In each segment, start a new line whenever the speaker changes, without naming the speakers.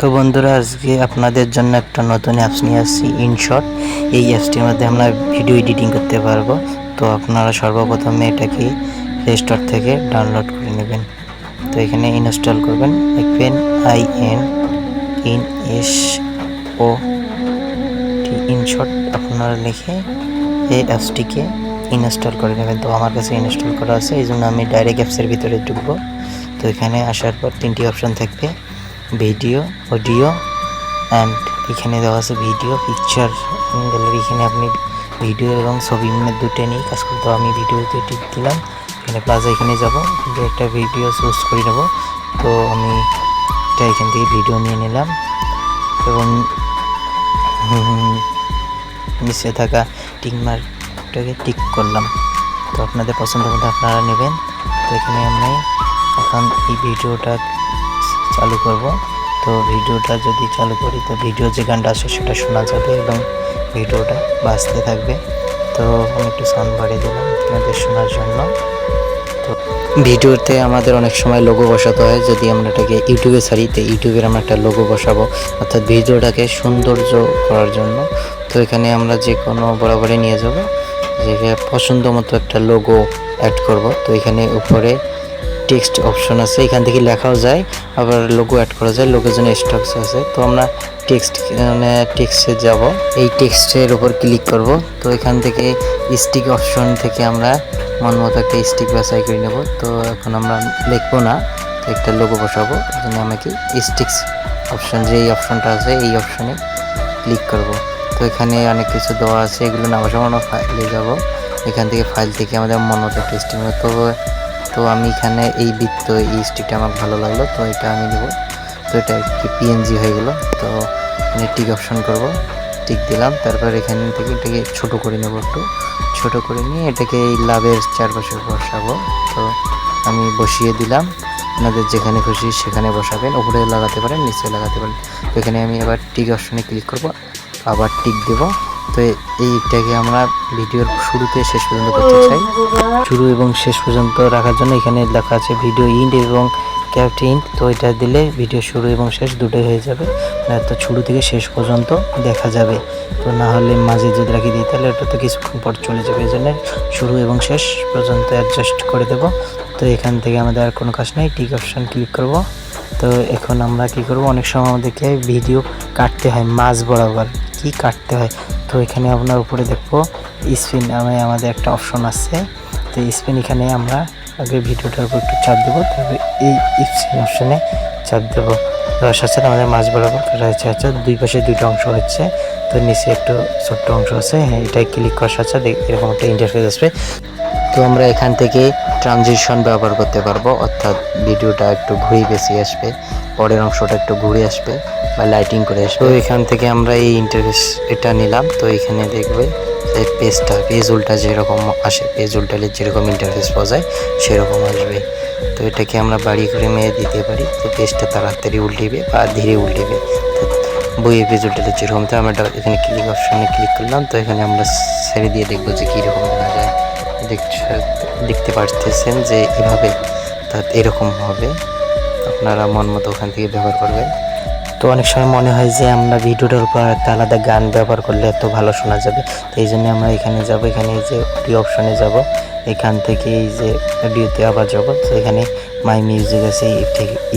তো বন্ধুরা, আজকে আপনাদের জন্য একটা নতুন অ্যাপস নিয়ে আসছি, ইনশট। এই অ্যাপসটির মধ্যে আমরা ভিডিও এডিটিং করতে পারবো। তো আপনারা সর্বপ্রথমে এটাকে প্লে স্টোর থেকে ডাউনলোড করে নেবেন। তো এখানে ইনস্টল করবেন, লিখবেন INSO ইনশট। আপনারা লিখে এই অ্যাপসটিকে ইনস্টল করে নেবেন। তো আমার কাছে ইনস্টল করা আছে, এই জন্য আমি ডাইরেক্ট অ্যাপসের ভিতরে ঢুকবো। তো এখানে আসার পর তিনটি অপশন থাকবে, ভিডিও, অডিও অ্যান্ড এখানে দেওয়া আছে ভিডিও, পিকচার গ্যালারি। এখানে আপনি ভিডিও এবং ছবি দুটো নিয়ে কাজ করতে। আমি ভিডিওতে টিপ দিলাম, এখানে প্লাস এখানে যাব, কিন্তু একটা ভিডিও চুজ করে নেব। তো আমি এটা এখান থেকে ভিডিও নিয়ে নিলাম এবং নিচে থাকা টিক মার্কটাকে টিক করলাম। তো আপনাদের পছন্দ মতো আপনারা নেবেন। তো এখানে আমি এখন এই ভিডিওটা চালু করব। তো ভিডিওটা যদি চালু করি, তো ভিডিও যে গানটা আসে সেটা শোনা যাবে এবং ভিডিওটা বাজতে থাকবে। তো আমি একটু সাউন্ড বাড়িয়ে দিলাম আপনাদের শোনার জন্য। তো ভিডিওতে আমাদের অনেক সময় লোগো বসাতে হয়। যদি আমরা এটাকে ইউটিউবে ছাড়ি, তো ইউটিউবের আমরা একটা লোগো বসাবো, অর্থাৎ ভিডিওটাকে সৌন্দর্য করার জন্য। তো এখানে আমরা যে কোনো বরাবরই নিয়ে যাব, যে পছন্দ মতো একটা লোগো অ্যাড করব। তো এখানে উপরে টেক্সট অপশন আছে, এখান থেকে লেখাও যায়, আবার লোগো অ্যাড করা যায়। লোগোর জন্য স্টকস আছে। তো আমরা টেক্সটে যাব, এই টেক্সটের উপর ক্লিক করব। তো এখান থেকে স্টিক অপশন থেকে আমরা মন মতো একটা স্টিক বাছাই করে নেব। তো এখন আমরা লিখবো না, একটা লোগো বসাবো, এই জন্য আমাকে স্টিক্স অপশন, যে এই অপশনটা আছে এই অপশনে ক্লিক করব। তো এখানে অনেক কিছু দেওয়া আছে, এগুলো না বসাবো না, ফাইলে যাব। এখান থেকে ফাইল থেকে আমাদের মন মতো একটা স্টিক নেব। তো আমি এখানে এই বৃত্ত, এই স্টিকটা আমার ভালো লাগলো, তো এটা আমি নেব। তো এটা কি পিএনজি হয়ে গেল। তো আমি টিক অপশন করব, টিক দিলাম। তারপর এখান থেকে এটাকে ছোট করে নেব, একটু ছোট করে নিয়ে এটাকে এই লাভের চারপাশে বসাবো। তো আমি বসিয়ে দিলাম। আপনাদের যেখানে খুশি সেখানে বসাবেন, উপরে লাগাতে পারেন, নিচে লাগাতে পারেন। তো এখানে আমি এবার টিক অপশনে ক্লিক করব, আবার টিক দেব। তো এইটাকে আমরা ভিডিওর শুরুতে শেষ পর্যন্ত করতে চাই। শুরু এবং শেষ পর্যন্ত রাখার জন্য এখানে লেখা আছে ভিডিও ইন্ড এবং ক্যাপ্ট ইন্ড। তো এটা দিলে ভিডিও শুরু এবং শেষ দুটোই হয়ে যাবে, তো শুরু থেকে শেষ পর্যন্ত দেখা যাবে। তো না হলে মাঝে যদি রাখি দিই, তাহলে এটা তো কিছুক্ষণ পর চলে যাবে। এই জন্য শুরু এবং শেষ পর্যন্ত অ্যাডজাস্ট করে দেব। তো এখান থেকে আমাদের আর কোনো কাজ নেই, টিক অপশন ক্লিক করব। তো এখন আমরা কি করব, অনেক সময় আমাদেরকে ভিডিও কাটতে হয়, মাঝ বরাবর কি কাটতে হয়। তো এখানে আপনার উপরে দেখবো স্পিন নামে আমাদের একটা অপশন আছে। তো স্পিন, এখানে আমরা আগে ভিডিওটার উপর একটু চাপ দেবো, তারপরে এই স্পিন অপশনে চাপ দেবো। সাথে সাথে আমাদের মাঝ বরাবর রয়েছে, আচ্ছা দুই পাশে দুইটা অংশ হচ্ছে। তো নিচে একটু ছোট্ট অংশ আছে, হ্যাঁ এটাই ক্লিক করার সাথে এরকম একটা ইন্টারফেস আসবে। তো আমরা এখান থেকে ট্রানজিশন ব্যবহার করতে পারবো, অর্থাৎ ভিডিওটা একটু ঘুরে বেশি আসবে, পরের অংশটা একটু ঘুরে আসবে বা লাইটিং করে আসবে। তো এখান থেকে আমরা এই ইন্টারফেস এটা নিলাম। তো এখানে দেখবে যে পেজ উল্টা যেরকম আসে, পেজ উল্টালে যেরকম ইন্টারফেস পাওয়া যায় সেরকম আসবে। তো এটাকে আমরা বাড়ি করে মেয়ে দিতে পারি, তো পেজটা তাড়াতাড়ি উল্টেবে বা ধীরে উল্টেবে। তো বইয়ের পেজ উল্টালে যেরকম, তো আমরা এখানে ক্লিক অপশনে ক্লিক করলাম। তো এখানে আমরা ছেড়ে দিয়ে দেখবো যে কীরকম দেখা যায়। দেখতে পারতেছেন যে এভাবে, এরকম হবে। আপনারা মন মতো ওখান থেকে ব্যবহার করবেন। তো অনেক সময় মনে হয় যে আমরা ভিডিওটার উপর একটা আলাদা গান ব্যবহার করলে এত ভালো শোনা যাবে। তো এই জন্য আমরা এখানে যাব, এখানে এই যে অডিও অপশনে যাব, এখান থেকে এই যে অডিওতে আবার যাব। তো এখানে মাই মিউজিক আছে,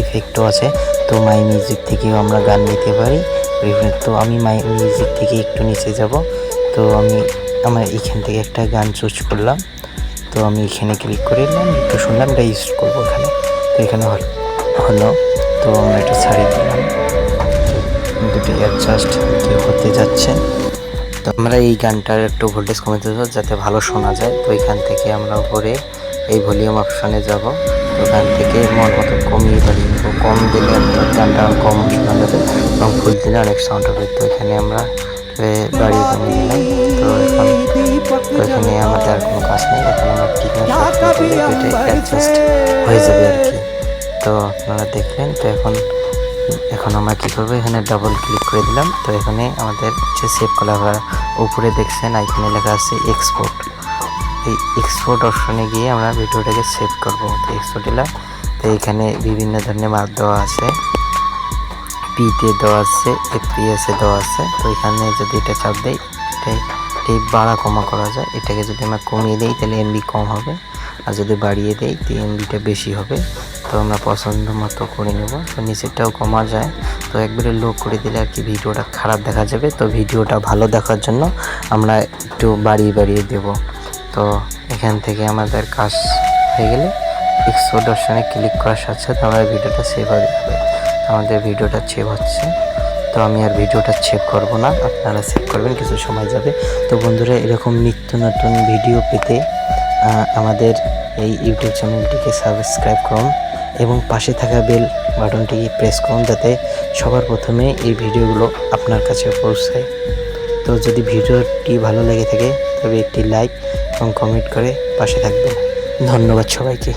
ইফেক্টও আছে। তো মাই মিউজিক থেকেও আমরা গান নিতে পারি। তো আমি মাই মিউজিক থেকে একটু নিচে যাব। তো আমার এখান থেকে একটা গান চুজ করলাম। তো আমি এখানে ক্লিক করে নিলাম, একটু শুনলাম, এটা ইউজ করবো এখানে। তো এখানে হলো, তো আমরা এটা ছাড়িয়ে দিলাম। দুটো অ্যাডজাস্ট হতে যাচ্ছে। তো আমরা এই গানটার একটু ভোল্টেজ কমাতে দেবো যাতে ভালো শোনা যায়। তো এখান থেকে আমরা উপরে এই ভলিউম অপশানে যাব। তো ওখান থেকে মন মতো কমিয়ে বাড়িয়ে দেবো, কম দিলে গানটা কম শোনা যাবে এবং ফুল দিলে অনেক সাউন্ড হবে। তো এখানে আমরা বাড়িয়ে কমিয়ে দিলাম। তো এখানে আমাদের আর কোনো কাজ নেই, এখন আমরা ঠিক এটা অ্যাডজাস্ট হয়ে যাবে আর কি। তো আপনারা দেখলেন। তো এখন আমরা কী করবো, এখানে ডাবল ক্লিক করে দিলাম। তো এখানে আমাদের যে সেভ করা উপরে দেখছেন এখানে লেখা আছে এক্সপোর্ট। এই এক্সপোর্ট অপশনে গিয়ে আমরা ভিডিওটাকে সেভ করবো। তো এক্সপোর্ট দিলাম। তো এখানে বিভিন্ন ধরনের মাপ দেওয়া আছে। পিতে দেওয়া আছে, এফপিএসে দেওয়া আছে। তো এখানে যদি এটা চাপ দেয়, এটাই বাড়া কমা করা যায়। এটাকে যদি আমরা কমিয়ে দিই তাহলে এমবি কম হবে, আর যদি বাড়িয়ে দেই তো এমবিটা বেশি হবে। তো আমরা পছন্দ মতো করে নেব। তো নিচেরটাও কমা যায়, তো একবারে লো করে দিলে আর কি ভিডিওটা খারাপ দেখা যাবে। তো ভিডিওটা ভালো দেখার জন্য আমরা একটু বাড়িয়ে দেব। তো এখান থেকে আমাদের কাজ হয়ে গেলে এক্সপোর্ট অপশানে ক্লিক করার সাথে সাথে আমার ভিডিওটা সেভ হয়ে যাবে। আমাদের ভিডিওটা সেভ হচ্ছে, তো আমি আর ভিডিওটা সেভ করব না, আপনারা সেভ করবেন, কিছু সময় যাবে। তো বন্ধুরা, এরকম নিত্য নতুন ভিডিও পেতে আমাদের এই ইউটিউব চ্যানেলটিকে সাবস্ক্রাইব করুন এবং পাশে থাকা বেল বাটনটিকে প্রেস করুন, যাতে সবার প্রথমে এই ভিডিওগুলো আপনার কাছে পৌঁছায়। তো যদি ভিডিওটি ভালো লেগে থাকে তবে একটি লাইক এবং কমেন্ট করে পাশে থাকবেন। ধন্যবাদ সবাইকে।